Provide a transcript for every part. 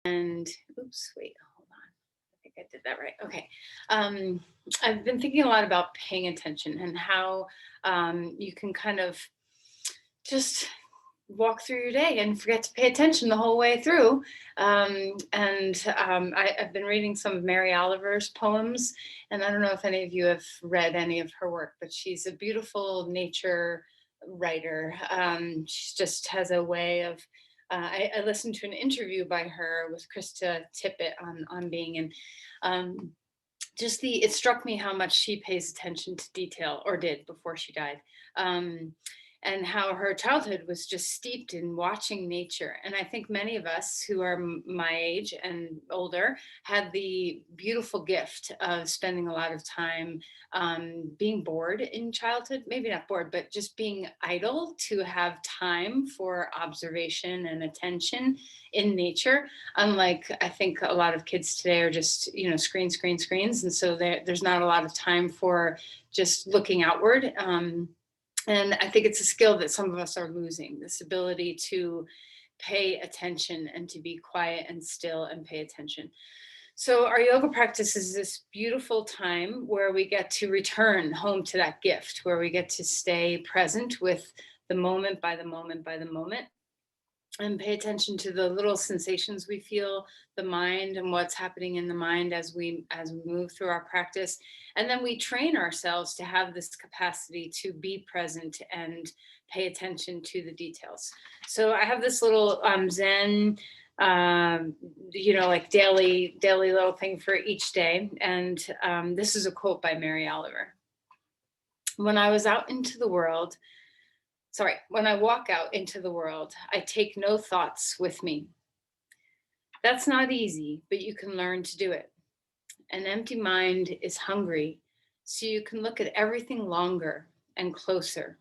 And oops, wait, hold on. I think I did that right. Okay. Um, I've been thinking a lot about paying attention and how you can kind of just walk through your day and forget to pay attention the whole way through. I've been reading some of Mary Oliver's poems, and I don't know if any of you have read any of her work, but she's a beautiful nature writer. She just has a way of. I listened to an interview by her with Krista Tippett on Being, and um, just the it struck me how much she pays attention to detail, or did before she died. um, and how her childhood was just steeped in watching nature. And I think many of us who are my age and older had the beautiful gift of spending a lot of time being bored in childhood, maybe not bored, but just being idle, to have time for observation and attention in nature. Unlike, I think a lot of kids today are just, screens, and so there's not a lot of time for just looking outward. And I think it's a skill that some of us are losing, this ability to pay attention and to be quiet and still and pay attention. So, our yoga practice is this beautiful time where we get to return home to that gift, where we get to stay present with the moment by the moment by the moment, and pay attention to the little sensations we feel, the mind and what's happening in the mind as we move through our practice. And then we train ourselves to have this capacity to be present and pay attention to the details. So I have this little Zen, um, like daily little thing for each day. And this is a quote by Mary Oliver. When I was out into the world, when I walk out into the world, I take no thoughts with me. That's not easy, but you can learn to do it. An empty mind is hungry, so you can look at everything longer and closer.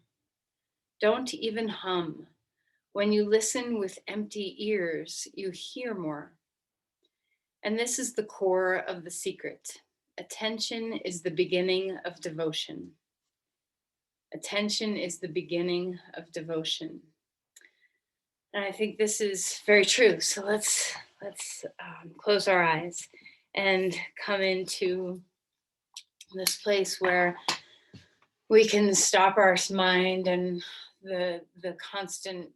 Don't even hum. When you listen with empty ears, you hear more. And this is the core of the secret. Attention is the beginning of devotion. Attention is the beginning of devotion. And I think this is very true. So let's close our eyes and come into this place where we can stop our mind and the constant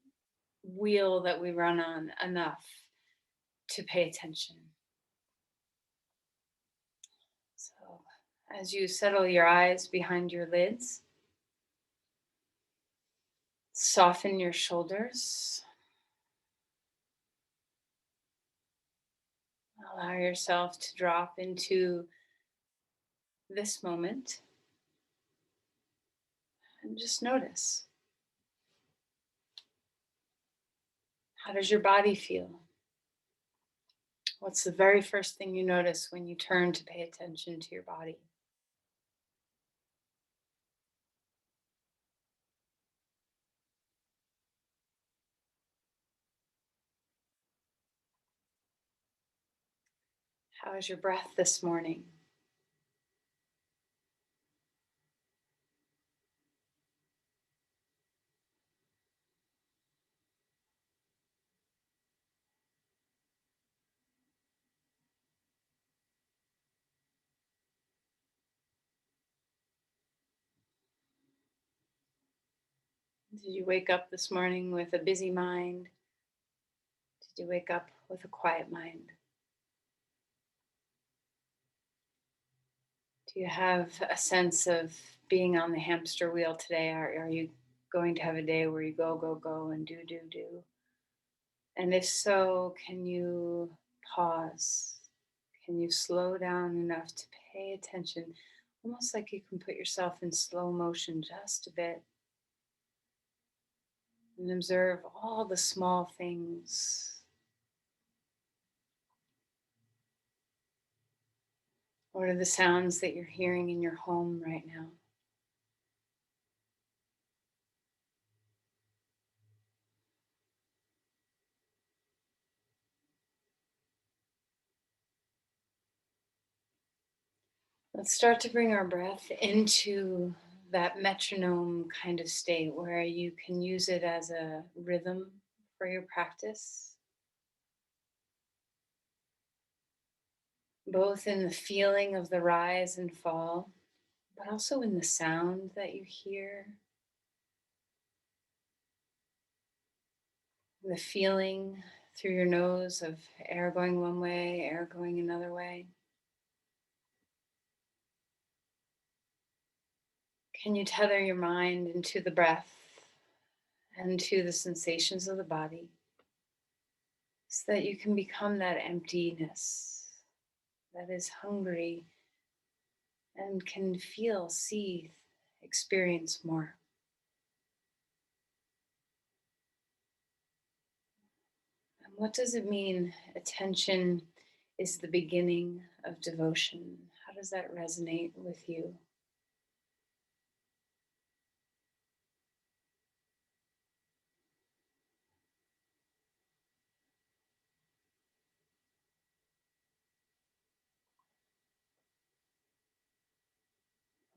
wheel that we run on enough to pay attention. So as you settle your eyes behind your lids, soften your shoulders. Allow yourself to drop into this moment and just notice. How does your body feel? What's the very first thing you notice when you turn to pay attention to your body? How is your breath this morning? Did you wake up this morning with a busy mind? Did you wake up with a quiet mind? Do you have a sense of being on the hamster wheel today? Are you going to have a day where you go, go, go and do, do, do? And if so, can you pause? Can you slow down enough to pay attention? Almost like you can put yourself in slow motion just a bit and observe all the small things. What are the sounds that you're hearing in your home right now? Let's start to bring our breath into that metronome kind of state where you can use it as a rhythm for your practice. both in the feeling of the rise and fall, but also in the sound that you hear, the feeling through your nose of air going one way, air going another way. Can you tether your mind into the breath and to the sensations of the body so that you can become that emptiness that is hungry and can feel, see, experience more? And what does it mean attention is the beginning of devotion? How does that resonate with you?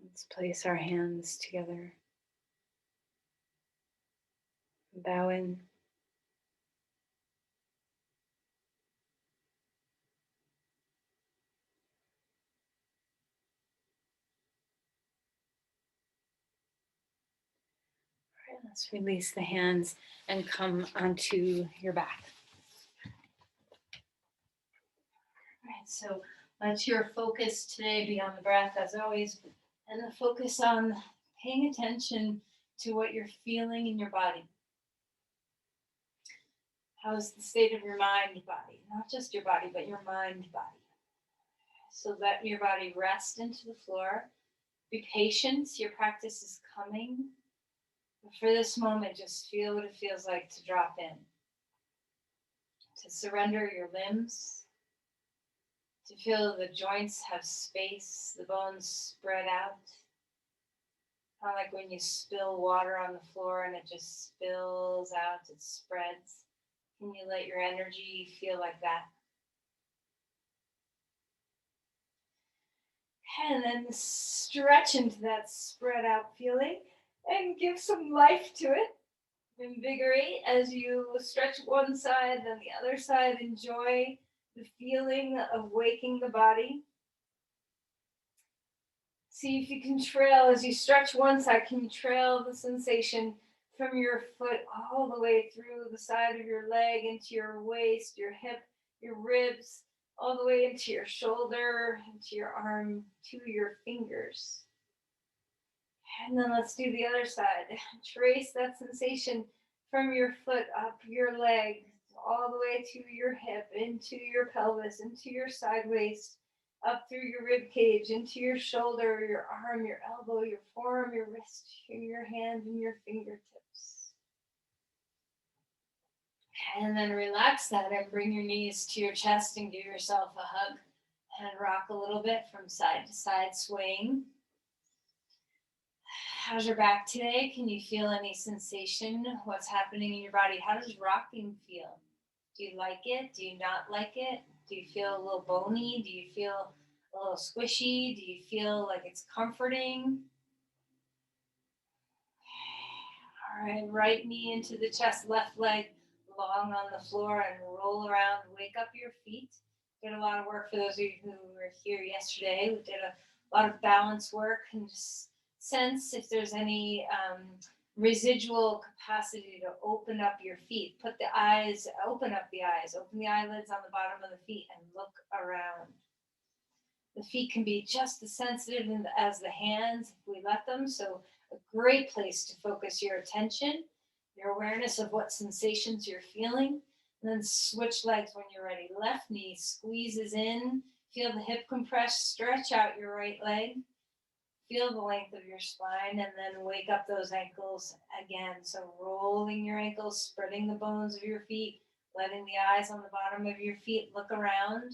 Let's place our hands together, bow in. All right, let's release the hands and come onto your back. All right, so let your focus today be on the breath as always, and the focus on paying attention to what you're feeling in your body. How's the state of your mind body? Not just your body, but your mind body. So let your body rest into the floor. Be patient, your practice is coming. But for this moment, just feel what it feels like to drop in, to surrender your limbs, to feel the joints have space, the bones spread out. Kind of like when you spill water on the floor and it just spills out, it spreads. Can you let your energy feel like that? And then stretch into that spread out feeling and give some life to it. Invigorate as you stretch one side, then the other side. Enjoy the feeling of waking the body. See if you can trail as you stretch one side. Can you trail the sensation from your foot all the way through the side of your leg into your waist, your hip, your ribs, all the way into your shoulder, into your arm, to your fingers? And then let's do the other side. Trace that sensation from your foot up your leg, all the way to your hip, into your pelvis, into your side waist, up through your rib cage, into your shoulder, your arm, your elbow, your forearm, your wrist, your hand, and your fingertips. And then relax that and bring your knees to your chest and give yourself a hug and rock a little bit from side to side, swaying. How's your back today? Can you feel any sensation? What's happening in your body? How does rocking feel? Do you like it? Do you not like it? Do you feel a little bony? Do you feel a little squishy? Do you feel like it's comforting? All right, right knee into the chest, left leg long on the floor and roll around. Wake up your feet. Did a lot of work for those of you who were here yesterday. We did a lot of balance work and just sense if there's any residual capacity to open up your feet. Open the eyes, open the eyelids on the bottom of the feet and look around. The feet can be just as sensitive as the hands if we let them. So a great place to focus your attention, your awareness of what sensations you're feeling, and then switch legs when you're ready. Left knee squeezes in, feel the hip compress, stretch out your right leg, feel the length of your spine, and then wake up those ankles again. So rolling your ankles, spreading the bones of your feet, letting the eyes on the bottom of your feet look around.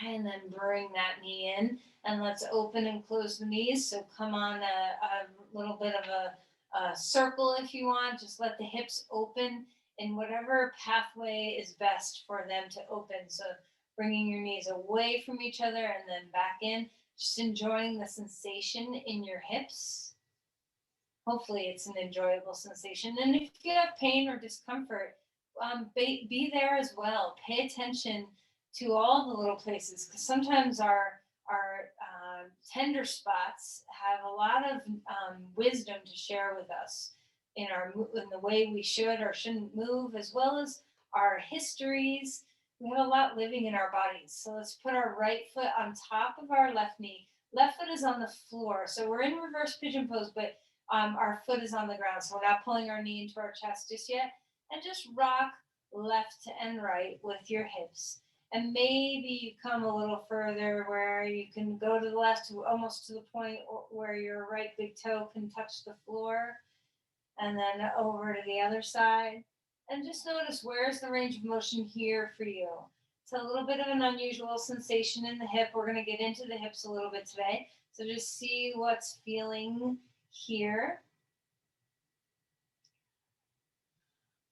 And then bring that knee in, and let's open and close the knees. So come on a little bit of a circle if you want. Just let the hips open in whatever pathway is best for them to open. So bringing your knees away from each other and then back in, just enjoying the sensation in your hips. Hopefully it's an enjoyable sensation. And if you have pain or discomfort, be there as well. Pay attention to all the little places because sometimes our tender spots have a lot of wisdom to share with us in the way we should or shouldn't move, as well as our histories. We have a lot living in our bodies. So let's put our right foot on top of our left knee. Left foot is on the floor. So we're in reverse pigeon pose, but our foot is on the ground. So we're not pulling our knee into our chest just yet. And just rock left and right with your hips. And maybe you come a little further where you can go to the left to almost to the point where your right big toe can touch the floor, and then over to the other side. And just notice where's the range of motion here for you. It's a little bit of an unusual sensation in the hip. We're going to get into the hips a little bit today. So just see what's feeling here.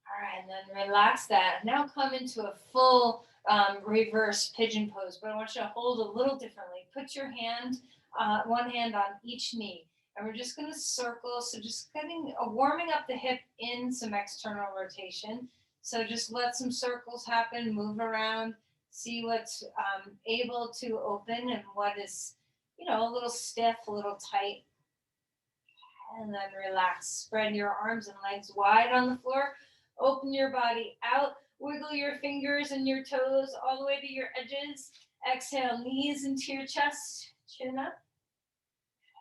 All right, and then relax that. Now come into a full reverse pigeon pose, but I want you to hold a little differently. Put your one hand on each knee, and we're just going to circle. So just getting warming up the hip in some external rotation. So just let some circles happen, move around, see what's able to open and what is, a little stiff, a little tight. And then relax. Spread your arms and legs wide on the floor. Open your body out. Wiggle your fingers and your toes all the way to your edges. Exhale, knees into your chest, chin up.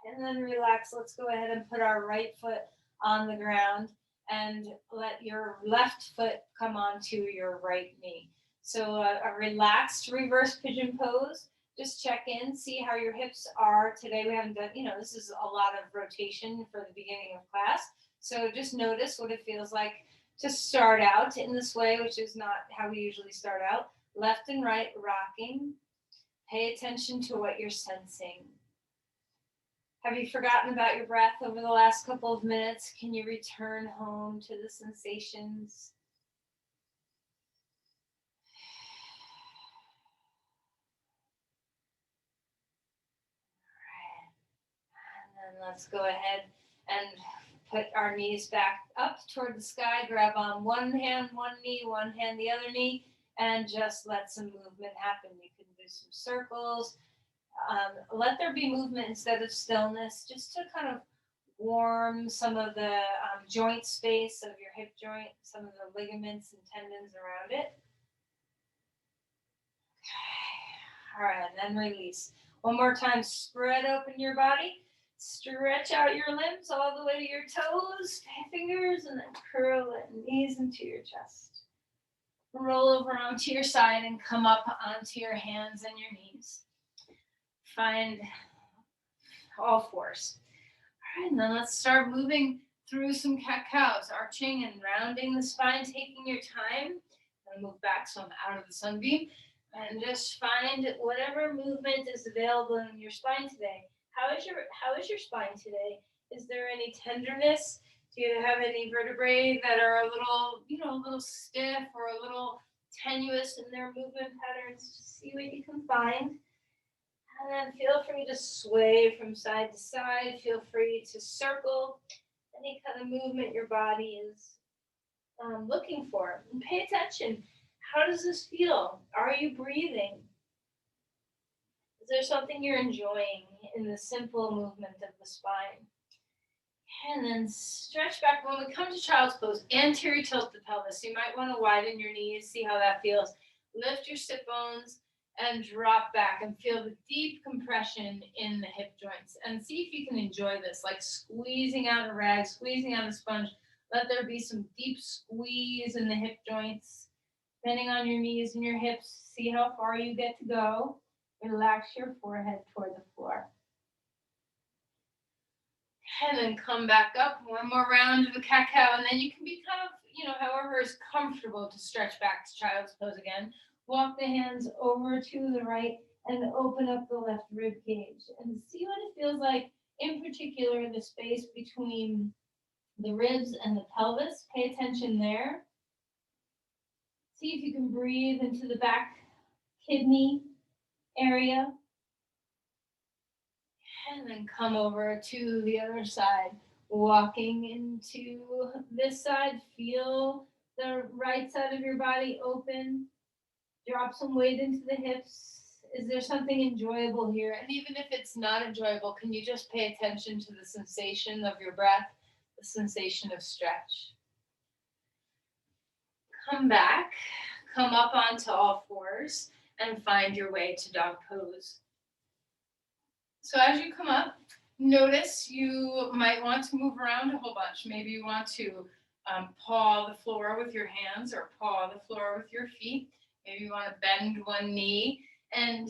And then relax. Let's go ahead and put our right foot on the ground and let your left foot come onto your right knee. So a relaxed reverse pigeon pose. Just check in, see how your hips are today. We haven't done, this is a lot of rotation for the beginning of class. So just notice what it feels like to start out in this way, which is not how we usually start out. Left and right rocking. Pay attention to what you're sensing. Have you forgotten about your breath over the last couple of minutes? Can you return home to the sensations? And then let's go ahead and put our knees back up toward the sky. Grab on one hand, one knee, one hand, the other knee, and just let some movement happen. You can do some circles. Let there be movement instead of stillness, just to kind of warm some of the joint space of your hip joint, some of the ligaments and tendons around it. All right, and then release. One more time, spread open your body. Stretch out your limbs all the way to your toes, fingers, and then curl it, knees into your chest. Roll over onto your side and come up onto your hands and your knees. Find all fours. All right, and then let's start moving through some cat-cows, arching and rounding the spine, taking your time. And move back so I'm out of the sunbeam. And just find whatever movement is available in your spine today. How is your spine today? Is there any tenderness? Do you have any vertebrae that are a little stiff or a little tenuous in their movement patterns? Just see what you can find. And then feel free to sway from side to side. Feel free to circle any kind of movement your body is looking for. And pay attention. How does this feel? Are you breathing? Is there something you're enjoying in the simple movement of the spine? And then stretch back. When we come to child's pose, anterior tilt the pelvis. You might want to widen your knees, see how that feels. Lift your sit bones and drop back and feel the deep compression in the hip joints. And see if you can enjoy this, like squeezing out a rag, squeezing out a sponge. Let there be some deep squeeze in the hip joints. Depending on your knees and your hips, see how far you get to go. Relax your forehead toward the floor. And then come back up, one more round of the cat-cow, and then you can be kind of, however is comfortable to stretch back to child's pose again. Walk the hands over to the right and open up the left rib cage and see what it feels like, in particular, the space between the ribs and the pelvis. Pay attention there. See if you can breathe into the back kidney area. And then come over to the other side. Walking into this side, feel the right side of your body open. Drop some weight into the hips. Is there something enjoyable here? And even if it's not enjoyable, can you just pay attention to the sensation of your breath, the sensation of stretch? Come back, come up onto all fours, and find your way to dog pose. So as you come up, notice you might want to move around a whole bunch. Maybe you want to paw the floor with your hands or paw the floor with your feet. Maybe you want to bend one knee and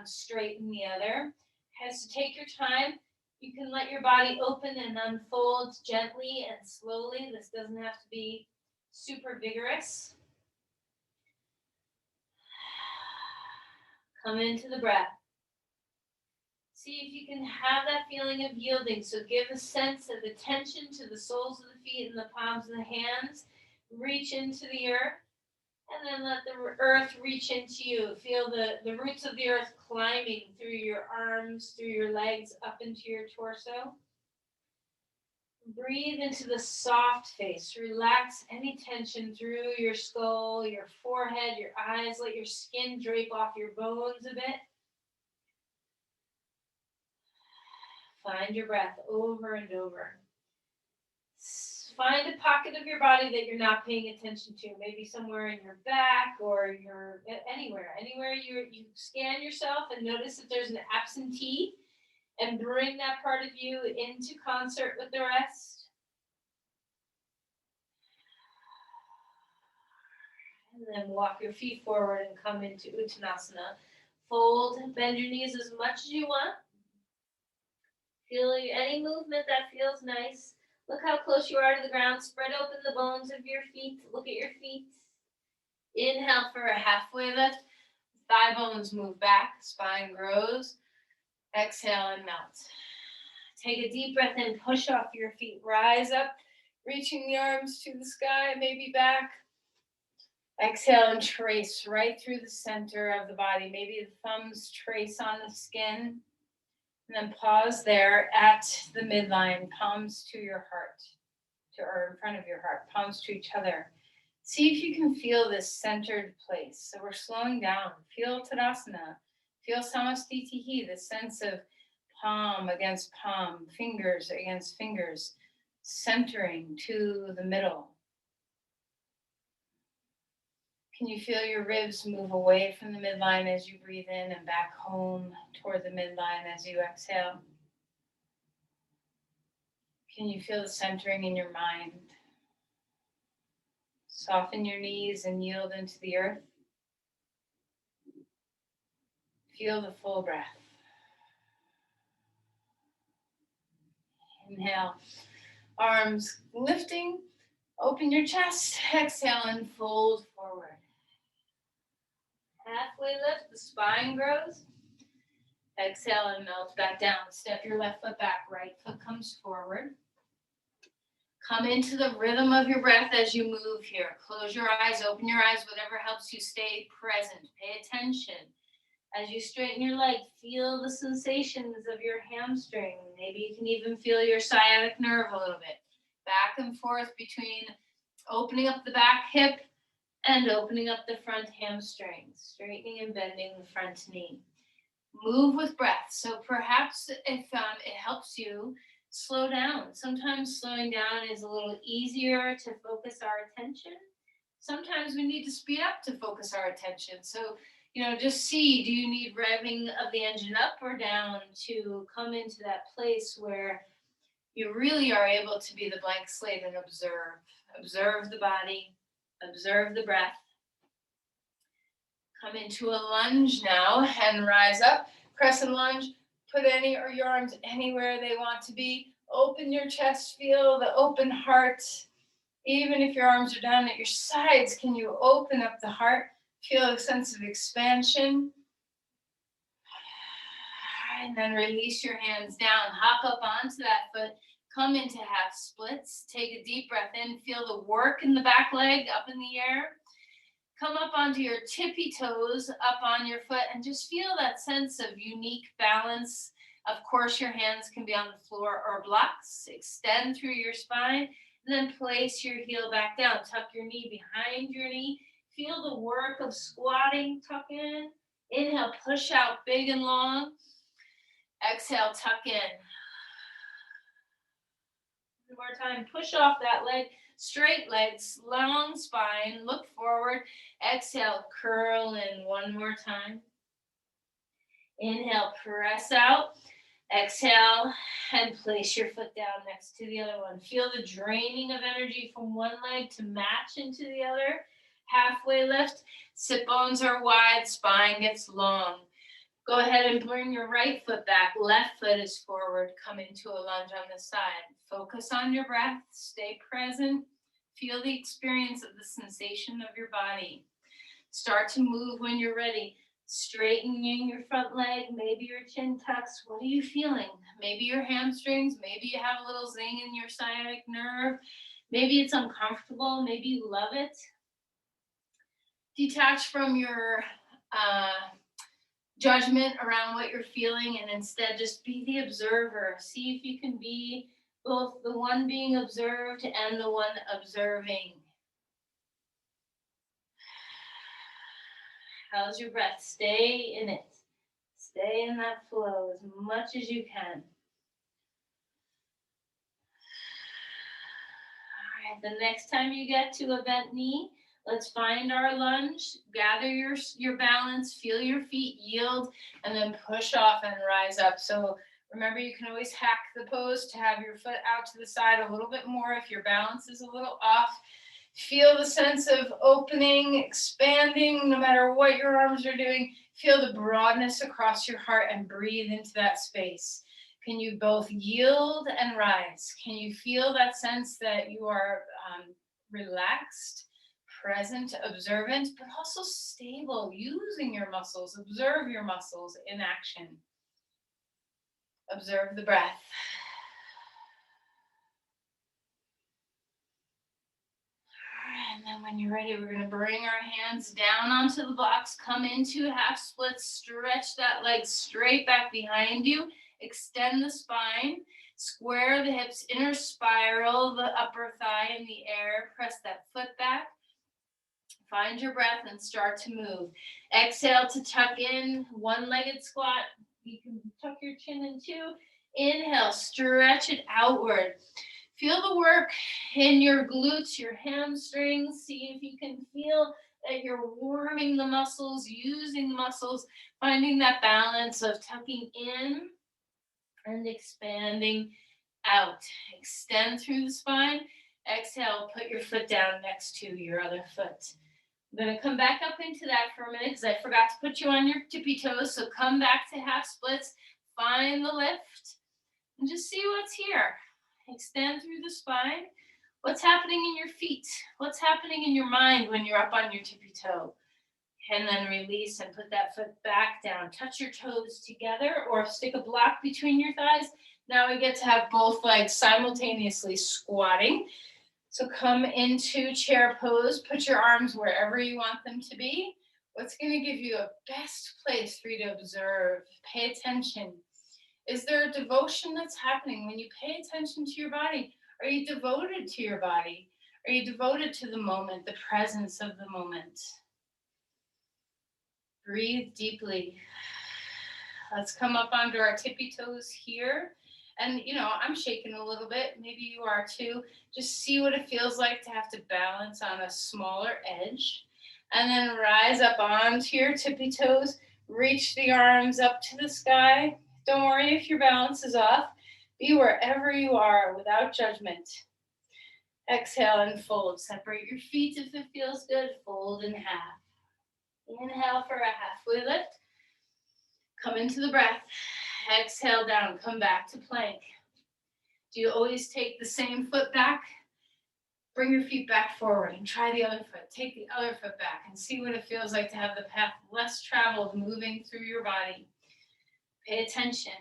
straighten the other. Has to take your time. You can let your body open and unfold gently and slowly. This doesn't have to be super vigorous. Come into the breath. See if you can have that feeling of yielding. So give a sense of the tension to the soles of the feet and the palms of the hands. Reach into the earth. And then let the earth reach into you. Feel the roots of the earth climbing through your arms, through your legs, up into your torso. Breathe into the soft face. Relax any tension through your skull, your forehead, your eyes. Let your skin drape off your bones a bit. Find your breath over and over. Find a pocket of your body that you're not paying attention to. Maybe somewhere in your back or your anywhere you scan yourself and notice if there's an absentee and bring that part of you into concert with the rest. And then walk your feet forward and come into Uttanasana. Fold, bend your knees as much as you want. Feel any movement that feels nice. Look how close you are to the ground. Spread open the bones of your feet. Look at your feet. Inhale for a halfway lift. Thigh bones move back. Spine grows. Exhale and melt. Take a deep breath in. Push off your feet. Rise up. Reaching the arms to the sky. Maybe back. Exhale and trace right through the center of the body. Maybe the thumbs trace on the skin. And then pause there at the midline, palms to your heart, or in front of your heart, palms to each other. See if you can feel this centered place. So we're slowing down. Feel Tadasana. Feel Samastitihi, the sense of palm against palm, fingers against fingers, centering to the middle. Can you feel your ribs move away from the midline as you breathe in and back home toward the midline as you exhale? Can you feel the centering in your mind? Soften your knees and yield into the earth. Feel the full breath. Inhale, arms lifting, open your chest, exhale and fold forward. Halfway lift, the spine grows. Exhale and melt back down. Step your left foot back, right foot comes forward. Come into the rhythm of your breath as you move here. Close your eyes, open your eyes, whatever helps you stay present. Pay attention. As you straighten your leg, feel the sensations of your hamstring. Maybe you can even feel your sciatic nerve a little bit. Back and forth between opening up the back hip and opening up the front hamstring, straightening and bending the front knee. Move with breath. So perhaps if it helps you, slow down. Sometimes slowing down is a little easier to focus our attention. Sometimes we need to speed up to focus our attention. So, just see, do you need revving of the engine up or down to come into that place where you really are able to be the blank slate and observe. Observe the body, observe the breath. Come into a lunge now and rise up. Crescent lunge. Put your arms anywhere they want to be. Open your chest. Feel the open heart. Even if your arms are down at your sides, can you open up the heart? Feel a sense of expansion. And then release your hands down. Hop up onto that foot. Come into half splits. Take a deep breath in. Feel the work in the back leg up in the air. Come up onto your tippy toes, up on your foot, and just feel that sense of unique balance. Of course, your hands can be on the floor or blocks. Extend through your spine And then place your heel back down. Tuck your knee behind your knee. Feel the work of squatting, tuck in. Inhale, push out big and long. Exhale, tuck in. One more time, push off that leg. Straight legs, long spine, look forward. Exhale, curl in one more time. Inhale, press out. Exhale, and place your foot down next to the other one. Feel the draining of energy from one leg to match into the other. Halfway lift, sit bones are wide, spine gets long. Go ahead and bring your right foot back, left foot is forward. Come into a lunge on the side. Focus on your breath, stay present. Feel the experience of the sensation of your body. Start to move when you're ready. Straightening your front leg, maybe your chin tucks. What are you feeling? Maybe your hamstrings, maybe you have a little zing in your sciatic nerve. Maybe it's uncomfortable, maybe you love it. Detach from your judgment around what you're feeling and instead just be the observer. See if you can be both the one being observed and the one observing. How's your breath? Stay in it. Stay in that flow as much as you can. All right, the next time you get to a bent knee, let's find our lunge. Gather your balance, feel your feet yield, and then push off and rise up. So remember, you can always hack the pose to have your foot out to the side a little bit more if your balance is a little off. Feel the sense of opening, expanding, no matter what your arms are doing. Feel the broadness across your heart and breathe into that space. Can you both yield and rise? Can you feel that sense that you are relaxed, present, observant, but also stable, using your muscles? Observe your muscles in action. Observe the breath. And then when you're ready, we're going to bring our hands down onto the blocks, come into half splits, stretch that leg straight back behind you, extend the spine, square the hips, inner spiral the upper thigh in the air, press that foot back, find your breath and start to move. Exhale to tuck in, one-legged squat. You can tuck your chin in too. Inhale, stretch it outward. Feel the work in your glutes, your hamstrings. See if you can feel that you're warming the muscles, using the muscles, finding that balance of tucking in and expanding out. Extend through the spine. Exhale, put your foot down next to your other foot. I'm going to come back up into that for a minute because I forgot to put you on your tippy toes. So come back to half splits, find the lift, and just see what's here. Extend through the spine. What's happening in your feet? What's happening in your mind when you're up on your tippy toe? And then release and put that foot back down. Touch your toes together or stick a block between your thighs. Now we get to have both legs simultaneously squatting. So come into chair pose. Put your arms wherever you want them to be. What's going to give you a best place for you to observe? Pay attention. Is there a devotion that's happening when you pay attention to your body? Are you devoted to your body? Are you devoted to the moment, the presence of the moment? Breathe deeply. Let's come up onto our tippy toes here. And, I'm shaking a little bit. Maybe you are too. Just see what it feels like to have to balance on a smaller edge. And then rise up onto your tippy toes. Reach the arms up to the sky. Don't worry if your balance is off. Be wherever you are without judgment. Exhale and fold. Separate your feet if it feels good. Fold in half. Inhale for a halfway lift. Come into the breath. Exhale down. Come back to plank. Do you always take the same foot back? Bring your feet back forward and try the other foot. Take the other foot back and see what it feels like to have the path less traveled moving through your body. Pay attention.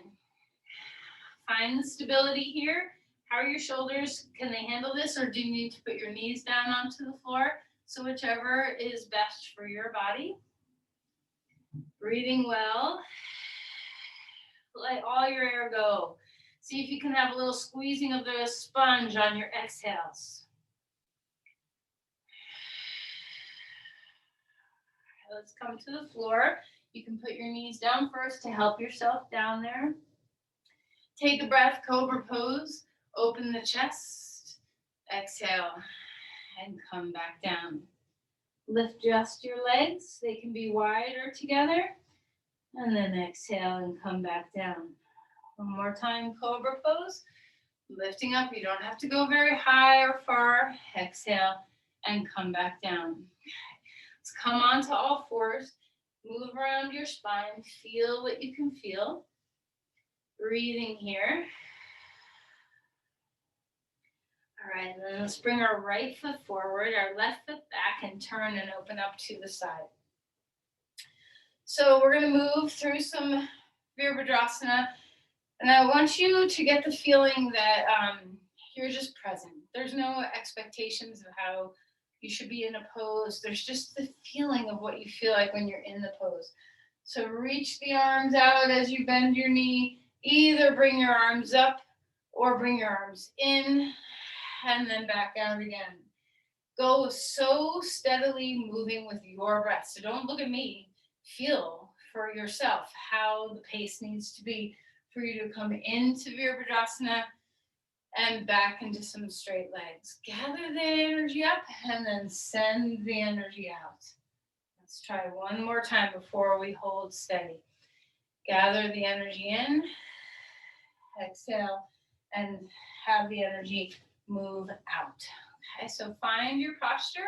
Find the stability here. How are your shoulders? Can they handle this, or do you need to put your knees down onto the floor? So whichever is best for your body. Breathing well. Let all your air go. See if you can have a little squeezing of the sponge on your exhales. Let's come to the floor. You can put your knees down first to help yourself down there. Take a breath, cobra pose. Open the chest. Exhale and come back down. Lift just your legs. They can be wide or together. And then exhale and come back down. One more time, cobra pose. Lifting up, you don't have to go very high or far. Exhale and come back down. Let's come onto all fours. Move around your spine. Feel what you can feel. Breathing here. All right, then let's bring our right foot forward, our left foot back, and turn and open up to the side. So we're going to move through some Virabhadrasana. And I want you to get the feeling that you're just present. There's no expectations of how you should be in a pose. There's just the feeling of what you feel like when you're in the pose. So reach the arms out as you bend your knee. Either bring your arms up or bring your arms in and then back out again. Go so steadily moving with your breath. So don't look at me. Feel for yourself how the pace needs to be for you to come into Virabhadrasana and back into some straight legs. Gather the energy up and then send the energy out. Let's try one more time before we hold steady. Gather the energy in, exhale, and have the energy move out. Okay, so find your posture,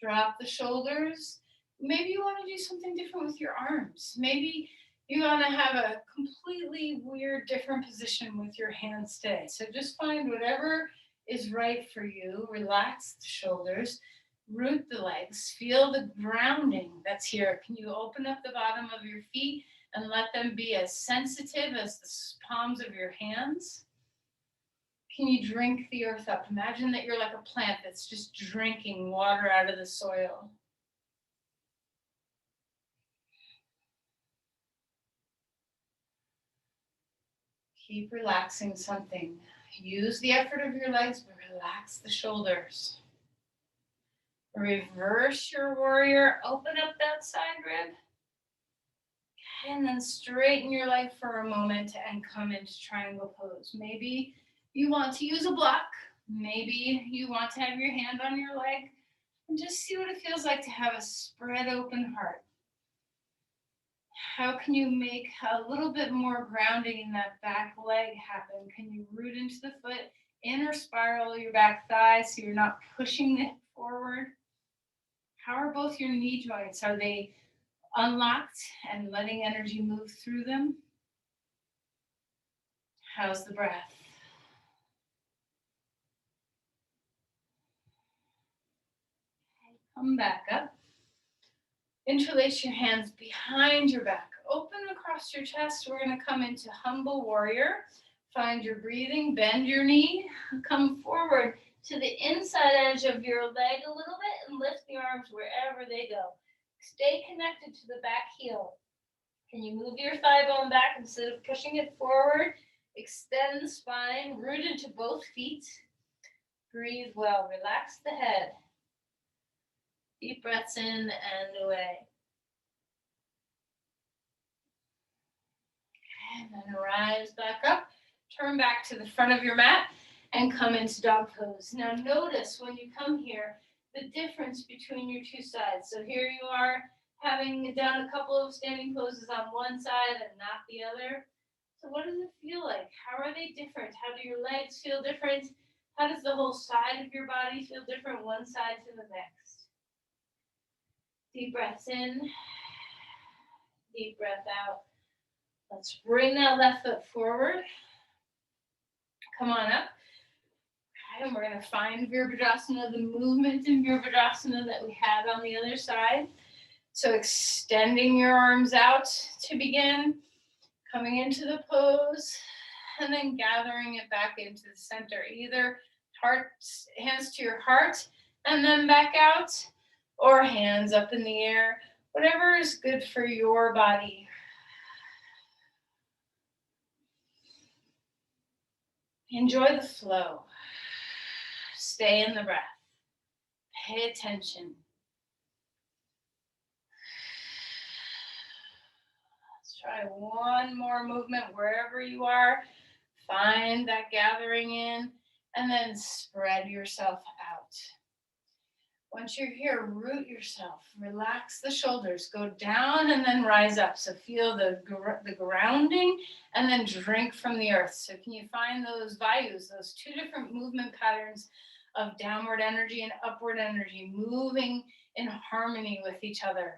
drop the shoulders. Maybe you want to do something different with your arms. Maybe you want to have a completely weird, different position with your hands today. So just find whatever is right for you. Relax the shoulders, root the legs, feel the grounding that's here. Can you open up the bottom of your feet and let them be as sensitive as the palms of your hands? Can you drink the earth up? Imagine that you're like a plant that's just drinking water out of the soil. Keep relaxing something. Use the effort of your legs, but relax the shoulders. Reverse your warrior. Open up that side rib. And then straighten your leg for a moment and come into triangle pose. Maybe you want to use a block. Maybe you want to have your hand on your leg. And just see what it feels like to have a spread open heart. How can you make a little bit more grounding in that back leg happen? Can you root into the foot, inner spiral your back thigh so you're not pushing it forward? How are both your knee joints? Are they unlocked and letting energy move through them? How's the breath? Come back up. Interlace your hands behind your back. Open across your chest. We're going to come into humble warrior. Find your breathing. Bend your knee. Come forward to the inside edge of your leg a little bit and lift the arms wherever they go. Stay connected to the back heel. Can you move your thigh bone back instead of pushing it forward? Extend the spine. Root into both feet. Breathe well. Relax the head. Deep breaths in and away. And then rise back up. Turn back to the front of your mat and come into dog pose. Now notice when you come here, the difference between your two sides. So here you are having done a couple of standing poses on one side and not the other. So what does it feel like? How are they different? How do your legs feel different? How does the whole side of your body feel different one side to the next? Deep breaths in, deep breath out. Let's bring that left foot forward. Come on up. Okay, and we're going to find Virabhadrasana, the movement in Virabhadrasana that we had on the other side. So extending your arms out to begin, coming into the pose, and then gathering it back into the center. Either hands to your heart, and then back out, or hands up in the air, whatever is good for your body. Enjoy the flow. Stay in the breath. Pay attention. Let's try one more movement wherever you are. Find that gathering in and then spread yourself out. Once you're here, root yourself, relax the shoulders, go down and then rise up. So feel the grounding and then drink from the earth. So can you find those vayus, those two different movement patterns of downward energy and upward energy, moving in harmony with each other?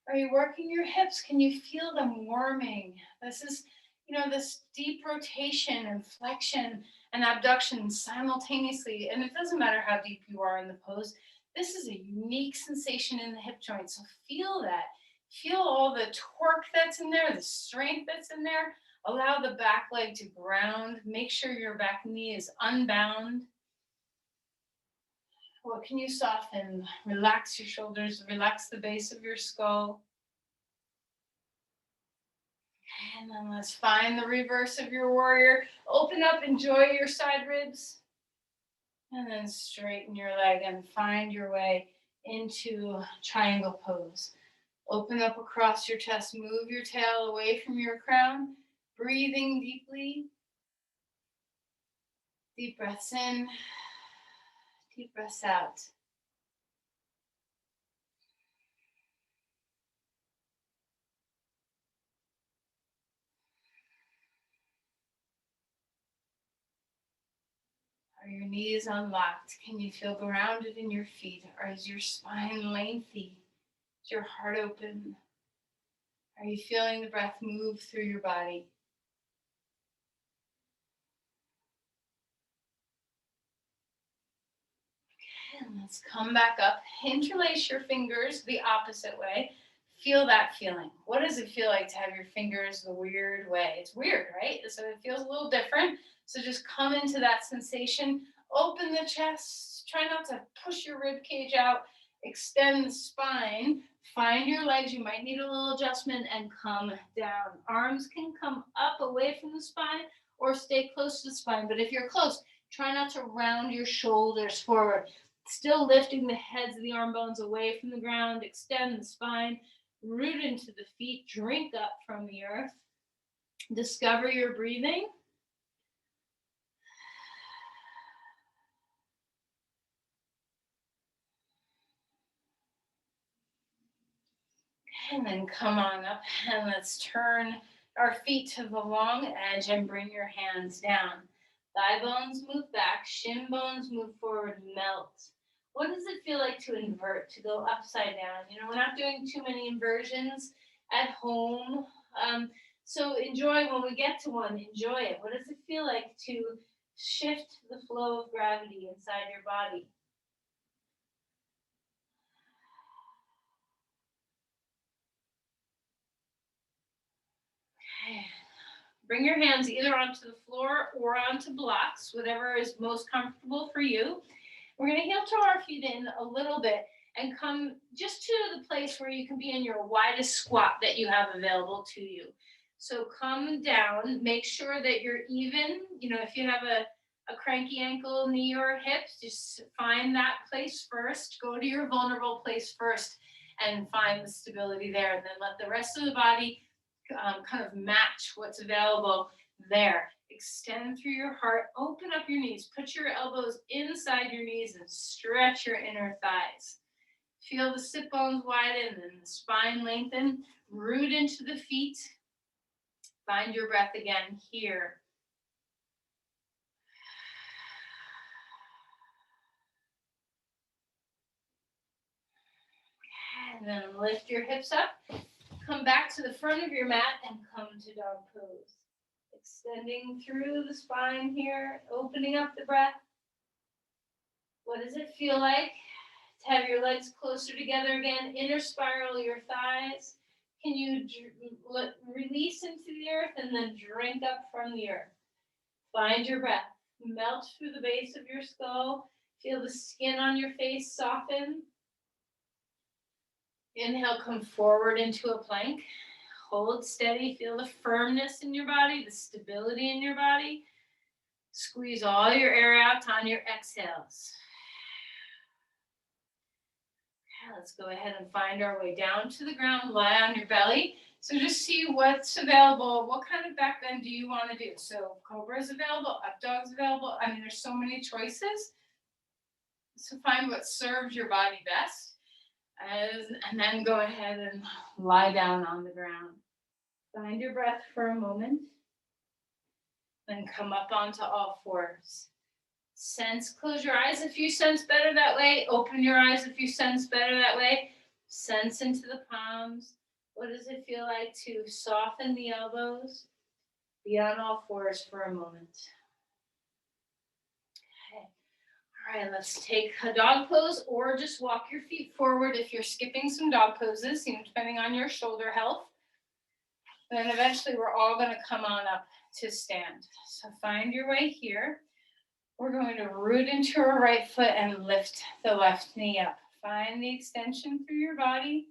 Are you working your hips? Can you feel them warming? This is, this deep rotation and flexion and abduction simultaneously. And it doesn't matter how deep you are in the pose. This is a unique sensation in the hip joint. So feel that. Feel all the torque that's in there, the strength that's in there. Allow the back leg to ground. Make sure your back knee is unbound. What can you soften? Relax your shoulders, relax the base of your skull. And then let's find the reverse of your warrior. Open up, enjoy your side ribs. And then straighten your leg and find your way into triangle pose. Open up across your chest, move your tail away from your crown. Breathing deeply. Deep breaths in, deep breaths out. Are your knees unlocked? Can you feel grounded in your feet? Or is your spine lengthy? Is your heart open? Are you feeling the breath move through your body? Okay, and let's come back up. Interlace your fingers the opposite way. Feel that feeling. What does it feel like to have your fingers the weird way? It's weird, right? So it feels a little different. So just come into that sensation. Open the chest. Try not to push your rib cage out. Extend the spine. Find your legs. You might need a little adjustment and come down. Arms can come up away from the spine or stay close to the spine. But if you're close, try not to round your shoulders forward. Still lifting the heads of the arm bones away from the ground. Extend the spine. Root into the feet. Drink up from the earth. Discover your breathing. And then come on up and let's turn our feet to the long edge and bring your hands down. Thigh bones move back, shin bones move forward, melt. What does it feel like to invert, to go upside down? We're not doing too many inversions at home. So enjoy when we get to one, enjoy it. What does it feel like to shift the flow of gravity inside your body? Okay. Bring your hands either onto the floor or onto blocks, whatever is most comfortable for you. We're going to heel toe our feet in a little bit and come just to the place where you can be in your widest squat that you have available to you. So come down, make sure that you're even. If you have a cranky ankle, knee, or hips, just find that place first. Go to your vulnerable place first and find the stability there. And then let the rest of the body kind of match what's available there. Extend through your heart, open up your knees, put your elbows inside your knees and stretch your inner thighs. Feel the sit bones widen and the spine lengthen. Root into the feet. Find your breath again here. And then lift your hips up. Come back to the front of your mat and come to dog pose. Extending through the spine here, opening up the breath. What does it feel like to have your legs closer together again? Inner spiral your thighs. Can you release into the earth and then drink up from the earth? Find your breath. Melt through the base of your skull. Feel the skin on your face soften. Inhale, come forward into a plank. Hold steady, feel the firmness in your body, the stability in your body. Squeeze all your air out on your exhales. Let's go ahead and find our way down to the ground, lie on your belly. So just see what's available. What kind of back bend do you want to do? So Cobra is available, Up Dog's available. I mean, there's so many choices. So find what serves your body best. And then go ahead and lie down on the ground. Find your breath for a moment. Then come up onto all fours. Close your eyes if you sense better that way. Open your eyes if you sense better that way. Sense into the palms. What does it feel like to soften the elbows? Be on all fours for a moment. Okay. All right, let's take a dog pose or just walk your feet forward if you're skipping some dog poses, depending on your shoulder health. Then eventually we're all going to come on up to stand. So find your way here. We're going to root into our right foot and lift the left knee up. Find the extension through your body.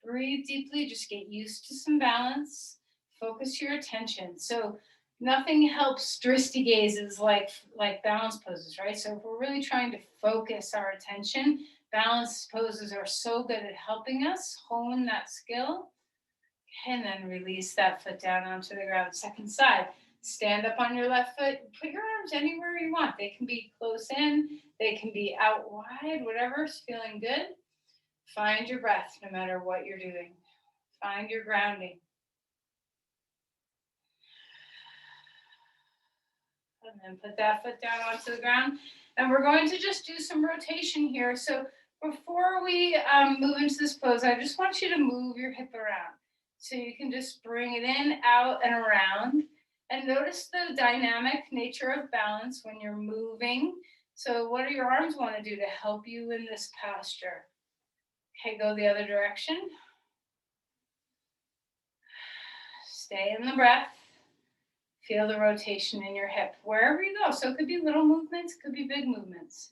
Breathe deeply. Just get used to some balance. Focus your attention. So nothing helps drishti gazes like balance poses, right? So if we're really trying to focus our attention, balance poses are so good at helping us hone that skill. And then release that foot down onto the ground. Second side. Stand up on your left foot. Put your arms anywhere you want. They can be close in. They can be out wide, whatever's feeling good. Find your breath no matter what you're doing. Find your grounding. And then put that foot down onto the ground. And we're going to just do some rotation here. So before we move into this pose, I just want you to move your hip around. So you can just bring it in, out, and around. And notice the dynamic nature of balance when you're moving. So what do your arms want to do to help you in this posture? Okay, go the other direction. Stay in the breath. Feel the rotation in your hip, wherever you go. So it could be little movements, it could be big movements.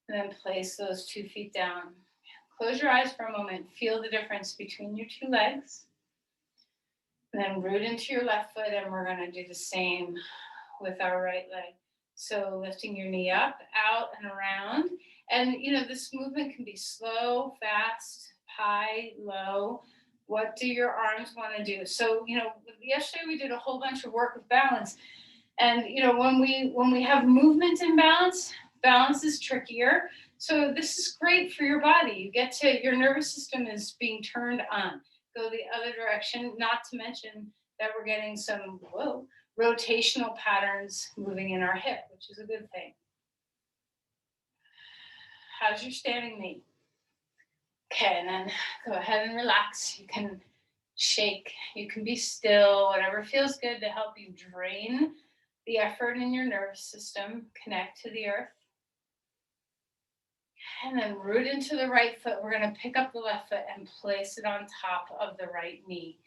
And then place those 2 feet down. Close your eyes for a moment. Feel the difference between your 2 legs. And then root into your left foot, and we're going to do the same with our right leg. So lifting your knee up, out, and around. And, this movement can be slow, fast, high, low. What do your arms want to do? So, yesterday we did a whole bunch of work with balance. And, when we have movement and balance is trickier. So this is great for your body. Your nervous system is being turned on. Go the other direction, not to mention that we're getting some rotational patterns moving in our hip, which is a good thing. How's your standing knee? Okay, and then go ahead and relax. You can shake, you can be still, whatever feels good to help you drain the effort in your nervous system, connect to the earth. And then root into the right foot. We're going to pick up the left foot and place it on top of the right knee.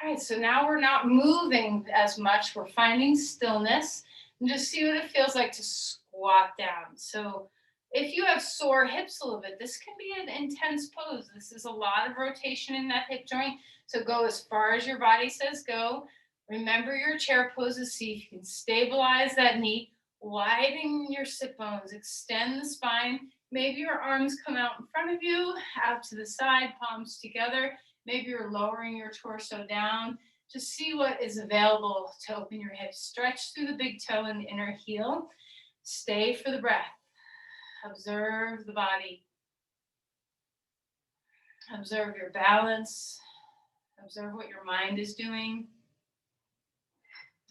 All right, so now we're not moving as much. We're finding stillness and just see what it feels like to squat down. So if you have sore hips a little bit, this can be an intense pose. This is a lot of rotation in that hip joint. So go as far as your body says go. Remember your chair poses. See if you can stabilize that knee. Widen your sit bones. Extend the spine. Maybe your arms come out in front of you, out to the side, palms together. Maybe you're lowering your torso down. Just see what is available to open your hips. Stretch through the big toe and the inner heel. Stay for the breath. Observe the body. Observe your balance. Observe what your mind is doing.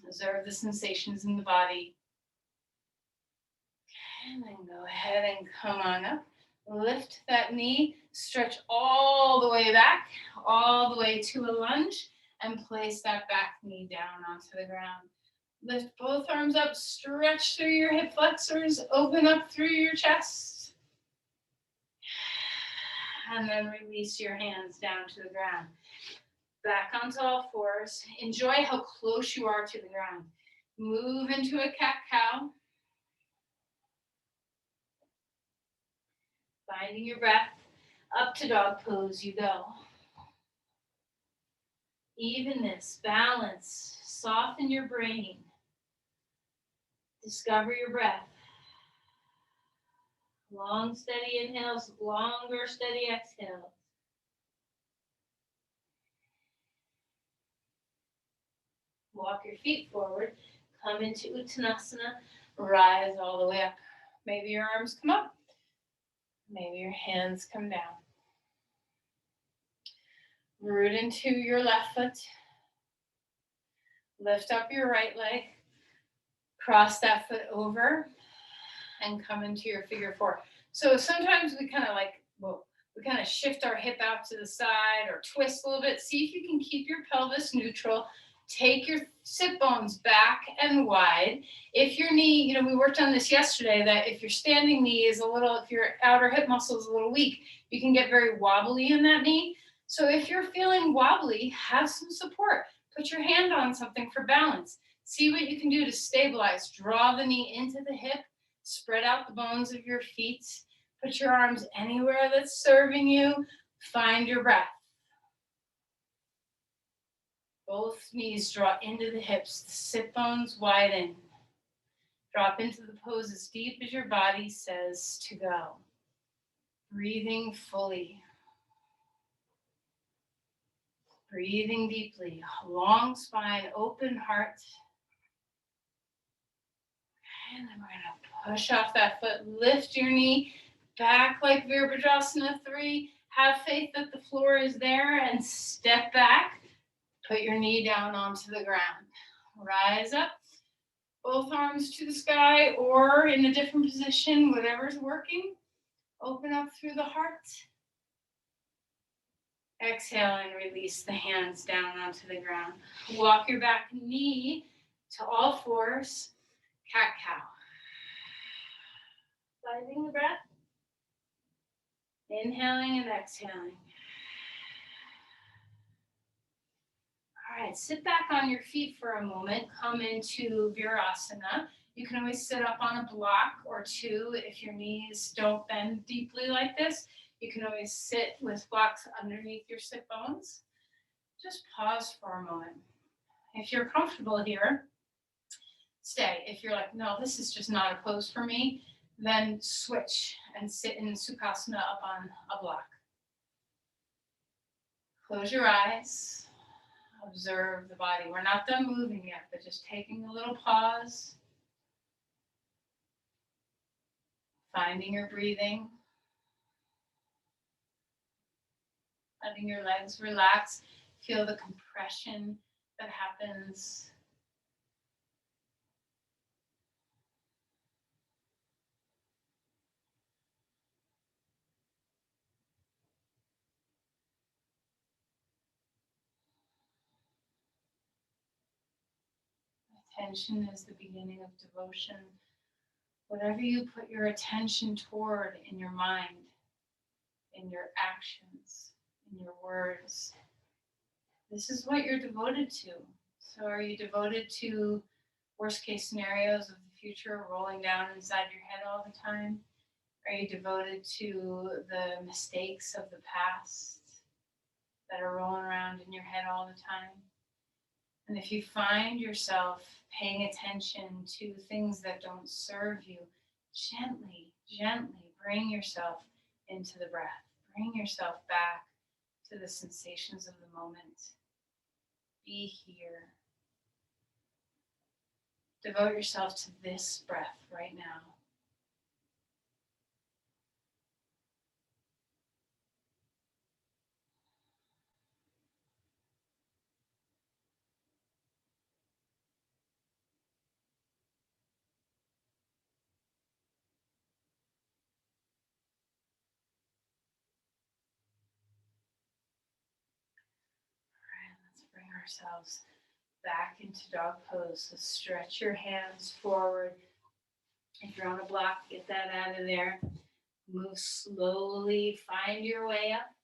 Observe the sensations in the body. And then go ahead and come on up. Lift that knee, stretch all the way back, all the way to a lunge, and place that back knee down onto the ground. Lift both arms up, stretch through your hip flexors, open up through your chest. And then release your hands down to the ground. Back onto all fours. Enjoy how close you are to the ground. Move into a cat-cow. Finding your breath, up to dog pose you go. evenness, balance, soften your brain. Discover your breath. Long, steady inhales, longer, steady exhales. Walk your feet forward. Come into Uttanasana. Rise all the way up. Maybe your arms come up. Maybe your hands come down. Root into your left foot. Lift up your right leg. Cross that foot over and come into your figure four. So sometimes we kind of shift our hip out to the side or twist a little bit. See if you can keep your pelvis neutral. Take your sit bones back and wide. If your knee, we worked on this yesterday, that if your standing knee is if your outer hip muscle is a little weak, you can get very wobbly in that knee. So if you're feeling wobbly, have some support. Put your hand on something for balance. See what you can do to stabilize. Draw the knee into the hip. Spread out the bones of your feet. Put your arms anywhere that's serving you. Find your breath. Both knees draw into the hips. The sit bones widen. Drop into the pose as deep as your body says to go. Breathing fully. Breathing deeply. Long spine, open heart. And then we're going to push off that foot. Lift your knee back like Virabhadrasana 3. Have faith that the floor is there and step back. Put your knee down onto the ground. Rise up. Both arms to the sky or in a different position, whatever's working. Open up through the heart. Exhale and release the hands down onto the ground. Walk your back knee to all fours. Cat-cow. Finding the breath. Inhaling and exhaling. All right, sit back on your feet for a moment. Come into Virasana. You can always sit up on a block or two if your knees don't bend deeply like this. You can always sit with blocks underneath your sit bones. Just pause for a moment. If you're comfortable here, stay. If you're like, no, this is just not a pose for me, then switch and sit in Sukhasana up on a block. Close your eyes. Observe the body. We're not done moving yet, but just taking a little pause. Finding your breathing. Letting your legs relax. Feel the compression that happens. Attention is the beginning of devotion. Whatever you put your attention toward in your mind, in your actions, in your words, this is what you're devoted to. So are you devoted to worst case scenarios of the future rolling down inside your head all the time? Are you devoted to the mistakes of the past that are rolling around in your head all the time? And if you find yourself paying attention to things that don't serve you, gently, gently bring yourself into the breath. Bring yourself back to the sensations of the moment. Be here. Devote yourself to this breath right now. Let's bring ourselves back into dog pose. So stretch your hands forward. If you're on a block, get that out of there. Move slowly. Find your way up.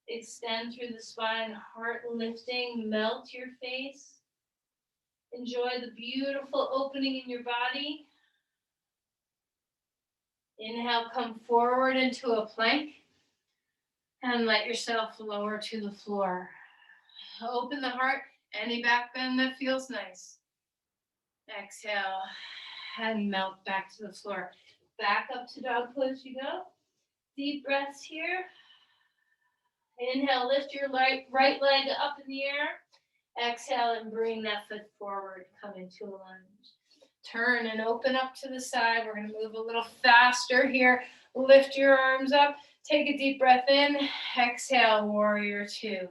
Extend through the spine, heart lifting. Melt your face. Enjoy the beautiful opening in your body. Inhale, come forward into a plank. And let yourself lower to the floor. Open the heart, any back bend that feels nice. Exhale and melt back to the floor. Back up to dog pose you go. Deep breaths here. Inhale, lift your right leg up in the air. Exhale and bring that foot forward, come into a lunge. Turn and open up to the side. We're going to move a little faster here. Lift your arms up. Take a deep breath in. Exhale, warrior two.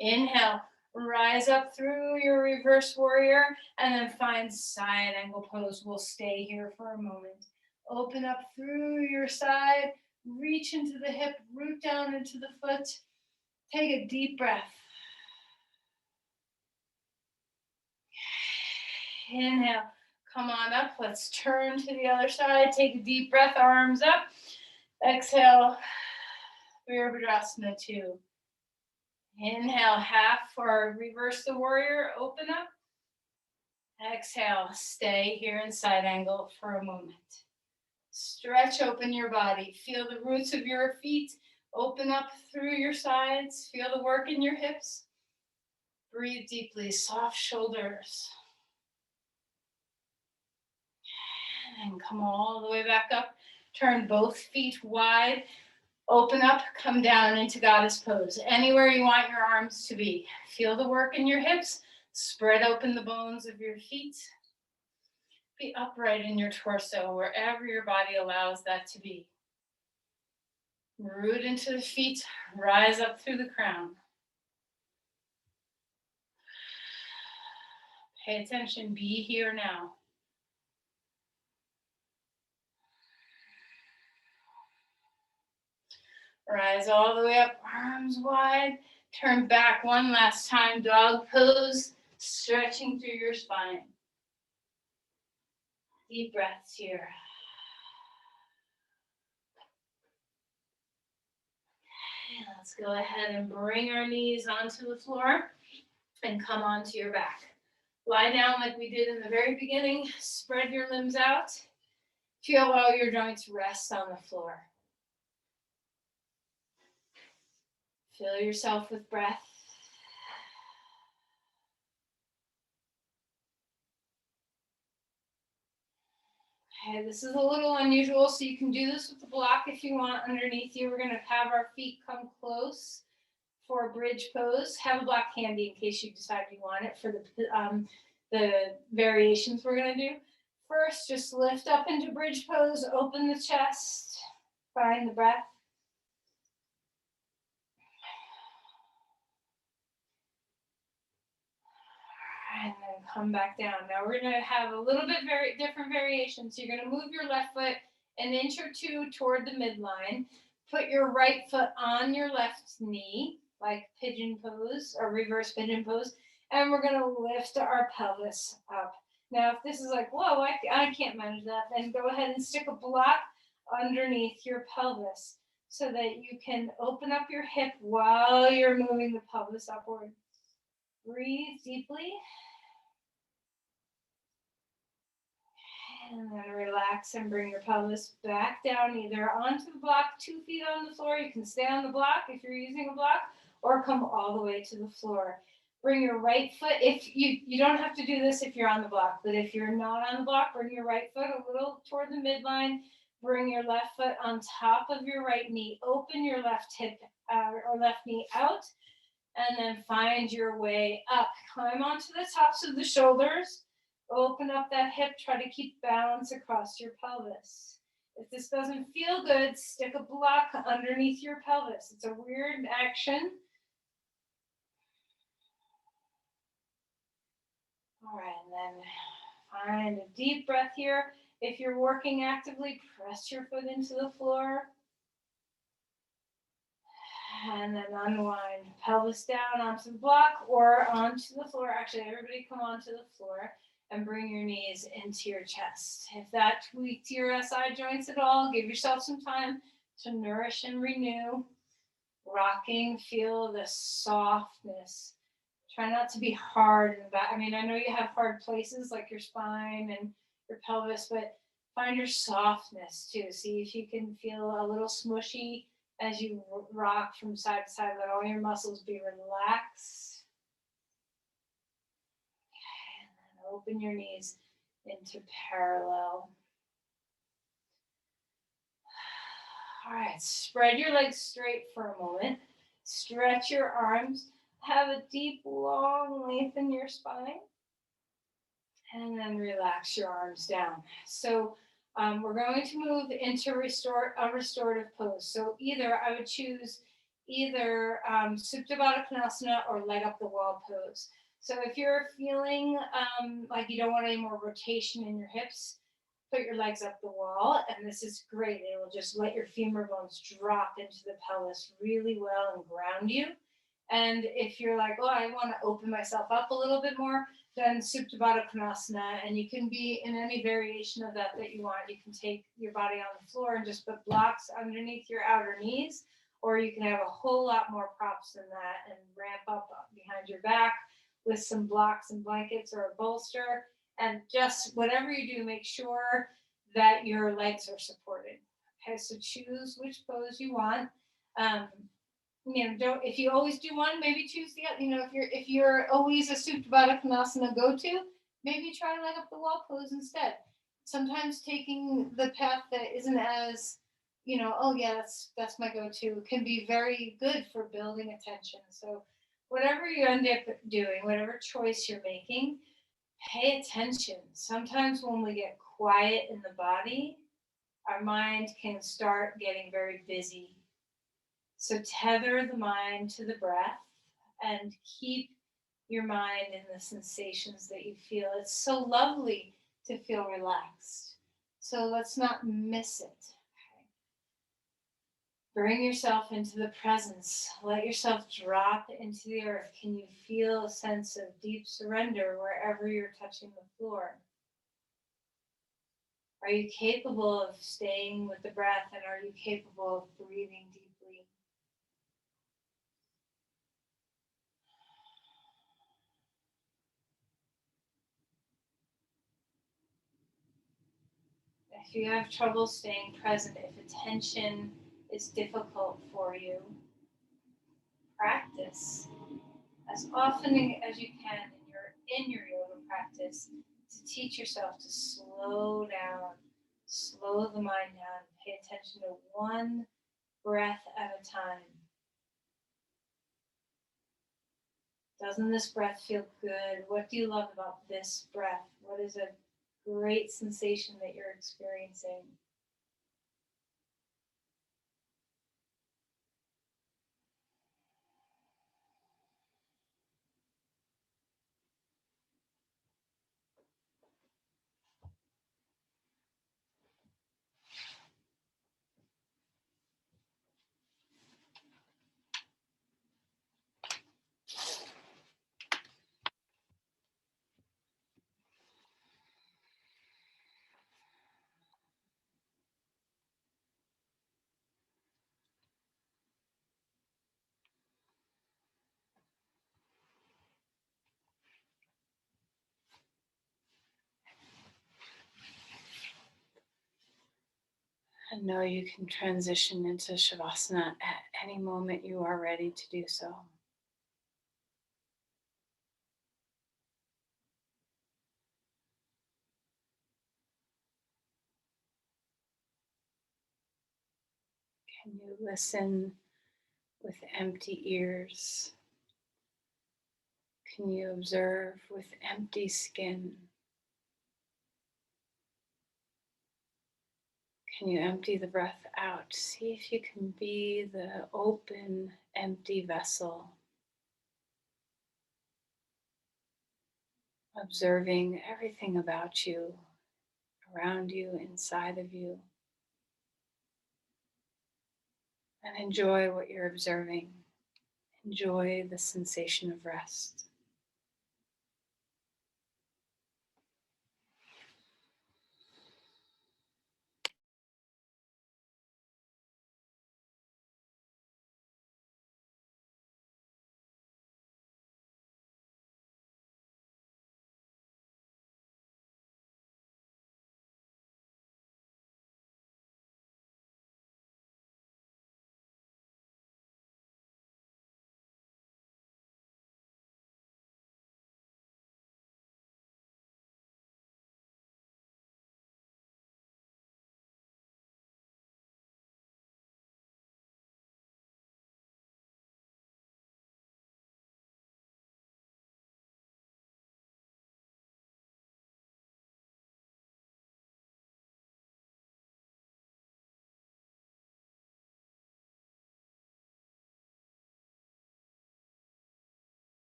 Inhale, rise up through your reverse warrior and then find side angle pose. We'll stay here for a moment. Open up through your side, reach into the hip, root down into the foot. Take a deep breath. Inhale, come on up. Let's turn to the other side. Take a deep breath, arms up. Exhale, Virabhadrasana 2. Inhale, half or reverse the warrior, open up. Exhale, stay here in side angle for a moment. Stretch open your body. Feel the roots of your feet open up through your sides. Feel the work in your hips. Breathe deeply, soft shoulders. And come all the way back up. Turn both feet wide. Open up, come down into goddess pose. Anywhere you want your arms to be. Feel the work in your hips. Spread open the bones of your feet. Be upright in your torso, wherever your body allows that to be. Root into the feet, rise up through the crown. Pay attention, be here now. Rise all the way up, arms wide. Turn back one last time, dog pose, stretching through your spine. Deep breaths here. And let's go ahead and bring our knees onto the floor and come onto your back. Lie down like we did in the very beginning. Spread your limbs out. Feel all your joints rest on the floor. Fill yourself with breath. Okay, this is a little unusual, so you can do this with the block if you want underneath you. We're going to have our feet come close for a bridge pose. Have a block handy in case you decide you want it for the variations we're going to do. First, just lift up into bridge pose, open the chest, find the breath. And then come back down. Now we're going to have a little bit different variations. So you're going to move your left foot an inch or two toward the midline. Put your right foot on your left knee, like pigeon pose or reverse pigeon pose. And we're going to lift our pelvis up. Now, if this is like, whoa, I can't manage that, then go ahead and stick a block underneath your pelvis so that you can open up your hip while you're moving the pelvis upward. Breathe deeply. And then relax and bring your pelvis back down, either onto the block, 2 feet on the floor. You can stay on the block if you're using a block, or come all the way to the floor. Bring your right foot, if you don't have to do this if you're on the block, but if you're not on the block, bring your right foot a little toward the midline. Bring your left foot on top of your right knee. Open your left hip or left knee out. And then find your way up. Climb onto the tops of the shoulders. Open up that hip. Try to keep balance across your pelvis. If this doesn't feel good, stick a block underneath your pelvis. It's a weird action. All right, and then find a deep breath here. If you're working actively, press your foot into the floor. And then unwind, pelvis down onto the block or onto the floor. Actually, everybody come onto the floor and bring your knees into your chest. If that tweaked your SI joints at all, give yourself some time to nourish and renew. Rocking, feel the softness. Try not to be hard in the back. I mean, I know you have hard places like your spine and your pelvis, but find your softness too. See if you can feel a little smushy as you rock from side to side. Let all your muscles be relaxed. And then open your knees into parallel. All right, spread your legs straight for a moment. Stretch your arms. Have a deep, long lengthen your spine. And then relax your arms down. So we're going to move into a restorative pose. So either I would choose either Supta Baddha Konasana or leg up the wall pose. So if you're feeling like you don't want any more rotation in your hips, put your legs up the wall, and this is great. It will just let your femur bones drop into the pelvis really well and ground you. And if you're like, oh, I want to open myself up a little bit more, then Supta Baddha Konasana, and you can be in any variation of that you want. You can take your body on the floor and just put blocks underneath your outer knees, or you can have a whole lot more props than that and ramp up behind your back with some blocks and blankets or a bolster. And just whatever you do, make sure that your legs are supported. Okay, so choose which pose you want. Don't, if you always do one, maybe choose the other. If you're always a Supta Baddha Konasana go-to, maybe try leg up the wall pose instead. Sometimes taking the path that isn't as, oh yeah, that's my go-to, can be very good for building attention. So whatever you end up doing, whatever choice you're making, pay attention. Sometimes when we get quiet in the body, our mind can start getting very busy. So tether the mind to the breath and keep your mind in the sensations that you feel. It's so lovely to feel relaxed. So let's not miss it. Okay. Bring yourself into the presence. Let yourself drop into the earth. Can you feel a sense of deep surrender wherever you're touching the floor? Are you capable of staying with the breath, and are you capable of breathing deeply? If you have trouble staying present, if attention is difficult for you, practice as often as you can in your yoga practice to teach yourself to slow down, slow the mind down, pay attention to one breath at a time. Doesn't this breath feel good? What do you love about this breath? What is a great sensation that you're experiencing? And know you can transition into Shavasana at any moment you are ready to do so. Can you listen with empty ears? Can you observe with empty skin? Can you empty the breath out? See if you can be the open, empty vessel, observing everything about you, around you, inside of you, and enjoy what you're observing. Enjoy the sensation of rest.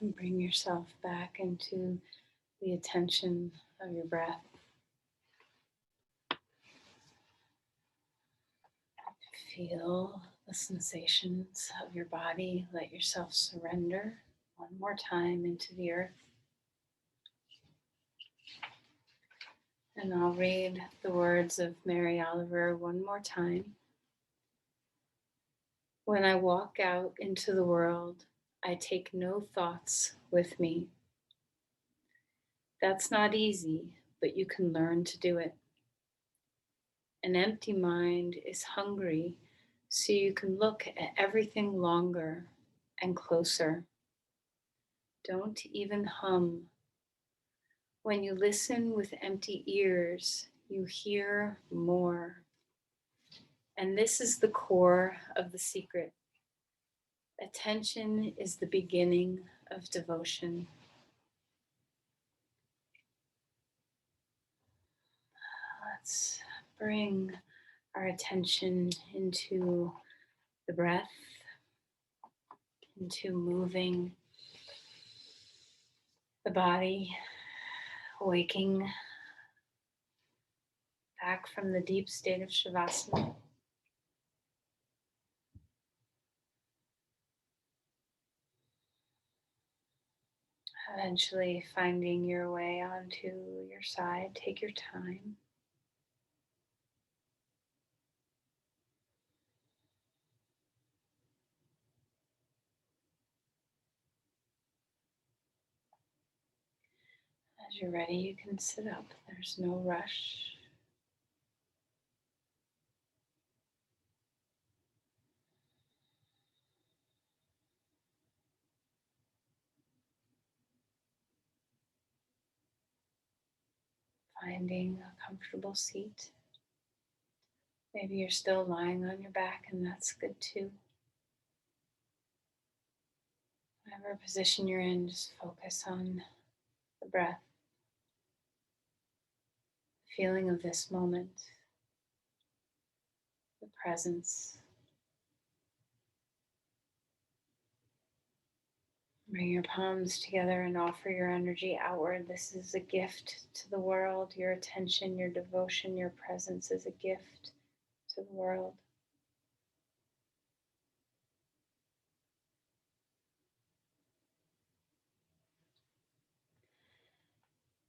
And bring yourself back into the attention of your breath. Feel the sensations of your body. Let yourself surrender one more time into the earth. And I'll read the words of Mary Oliver one more time. When I walk out into the world, I take no thoughts with me. That's not easy, but you can learn to do it. An empty mind is hungry, so you can look at everything longer and closer. Don't even hum. When you listen with empty ears, you hear more. And this is the core of the secret. Attention is the beginning of devotion. Let's bring our attention into the breath, into moving the body, waking back from the deep state of Shavasana. Eventually finding your way onto your side. Take your time. As you're ready, you can sit up. There's no rush. Finding a comfortable seat. Maybe you're still lying on your back, and that's good too. Whatever position you're in, just focus on the breath, the feeling of this moment, the presence. Bring your palms together and offer your energy outward. This is a gift to the world. Your attention, your devotion, your presence is a gift to the world.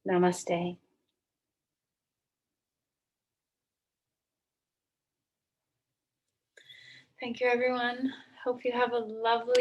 Namaste. Thank you, everyone. Hope you have a lovely